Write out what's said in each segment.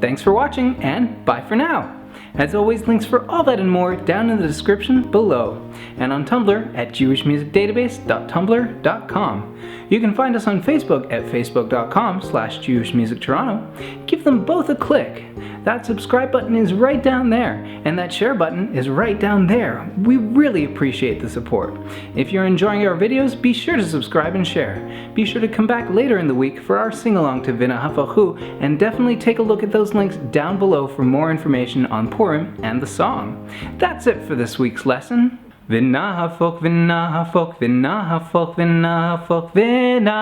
Thanks for watching, and bye for now. As always, links for all that and more down in the description below, and on Tumblr at jewishmusicdatabase.tumblr.com. You can find us on Facebook at facebook.com/jewishmusictoronto. Give them both a click. That subscribe button is right down there, and that share button is right down there. We really appreciate the support. If you're enjoying our videos, be sure to subscribe and share. Be sure to come back later in the week for our sing-along to Vina Hafachu, and definitely take a look at those links down below for more information on Purim and the song. That's it for this week's lesson. Vina hafok, vina hafok, vina hafok, vina hafok, vina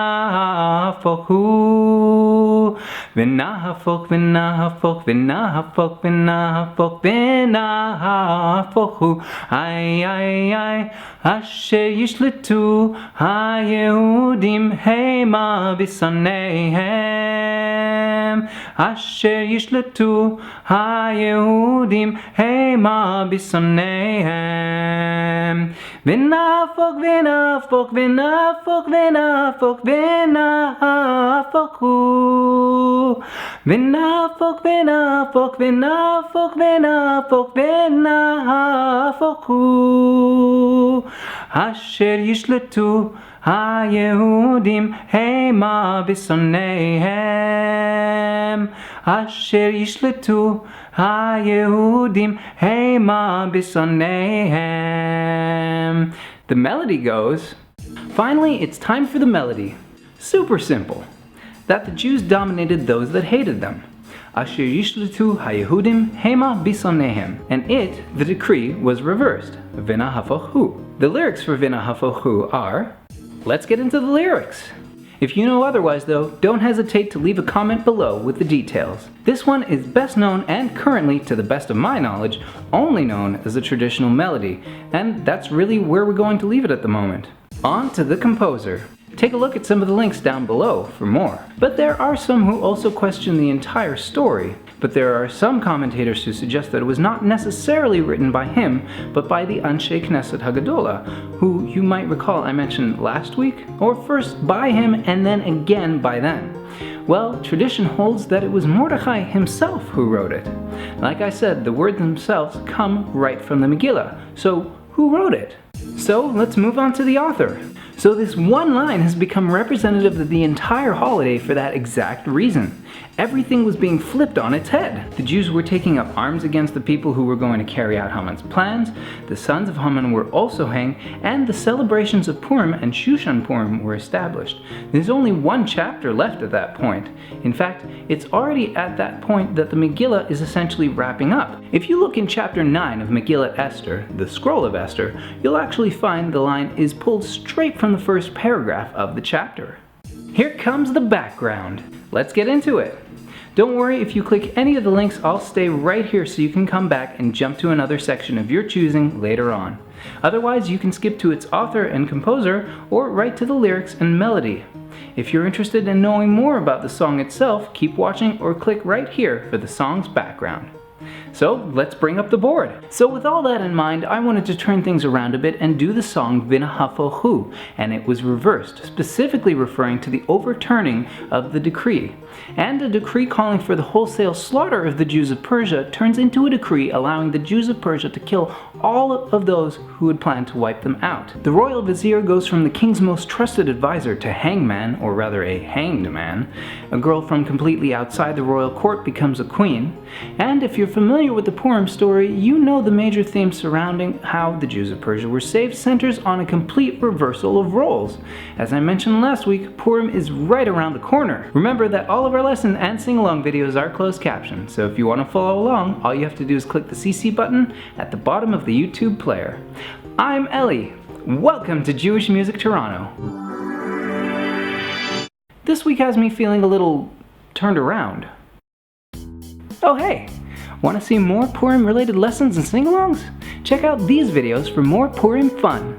hafoku. Vina hafok, vina hafok, vina hafok, vina hafok, vina hafoku. Ay, asher yishletu hayehudim hema bisanehem. Asher yishletu hayehudim hema bisanehem. V'nafok, v'nafok, v'nafok, v'nafok, v'nafoku. V'nafok, v'nafok, v'nafok, v'nafok, v'nafoku. Asher yishletu hayehudim hema bisanehem. Asher yishletu hayehudim hema bisanehem. The melody goes, finally it's time for the melody. Super simple. That the Jews dominated those that hated them. Asher yishletu hayehudim hema bisanehem. And it, the decree, was reversed. Vina hafochu. The lyrics for Vina hafochu are, let's get into the lyrics. If you know otherwise though, don't hesitate to leave a comment below with the details. This one is best known and currently, to the best of my knowledge, only known as a traditional melody, and that's really where we're going to leave it at the moment. On to the composer. Take a look at some of the links down below for more. But there are some who also question the entire story. But there are some commentators who suggest that it was not necessarily written by him, but by the Anshe Knesset Hagadola, who you might recall I mentioned last week, or first by him and then again by them. Well, tradition holds that it was Mordechai himself who wrote it. Like I said, the words themselves come right from the Megillah. So who wrote it? So let's move on to the author. So this one line has become representative of the entire holiday for that exact reason. Everything was being flipped on its head. The Jews were taking up arms against the people who were going to carry out Haman's plans, the sons of Haman were also hanged, and the celebrations of Purim and Shushan Purim were established. There's only one chapter left at that point. In fact, it's already at that point that the Megillah is essentially wrapping up. If you look in chapter 9 of Megillat Esther, the scroll of Esther, you'll actually find the line is pulled straight from the first paragraph of the chapter. Here comes the background. Let's get into it. Don't worry, if you click any of the links, I'll stay right here so you can come back and jump to another section of your choosing later on. Otherwise, you can skip to its author and composer, or right to the lyrics and melody. If you're interested in knowing more about the song itself, keep watching or click right here for the song's background. So let's bring up the board. So with all that in mind, I wanted to turn things around a bit and do the song Vina Hafochu, and it was reversed, specifically referring to the overturning of the decree. And a decree calling for the wholesale slaughter of the Jews of Persia turns into a decree allowing the Jews of Persia to kill all of those who had planned to wipe them out. The royal vizier goes from the king's most trusted advisor to hangman, or rather a hanged man. A girl from completely outside the royal court becomes a queen. And if you're familiar with the Purim story, you know the major themes surrounding how the Jews of Persia were saved centers on a complete reversal of roles. As I mentioned last week, Purim is right around the corner. Remember that all of our lesson and sing-along videos are closed captioned, so if you want to follow along, all you have to do is click the CC button at the bottom of the YouTube player. I'm Eli. Welcome to Jewish Music Toronto. This week has me feeling a little turned around. Oh hey! Want to see more Purim-related lessons and sing-alongs? Check out these videos for more Purim fun.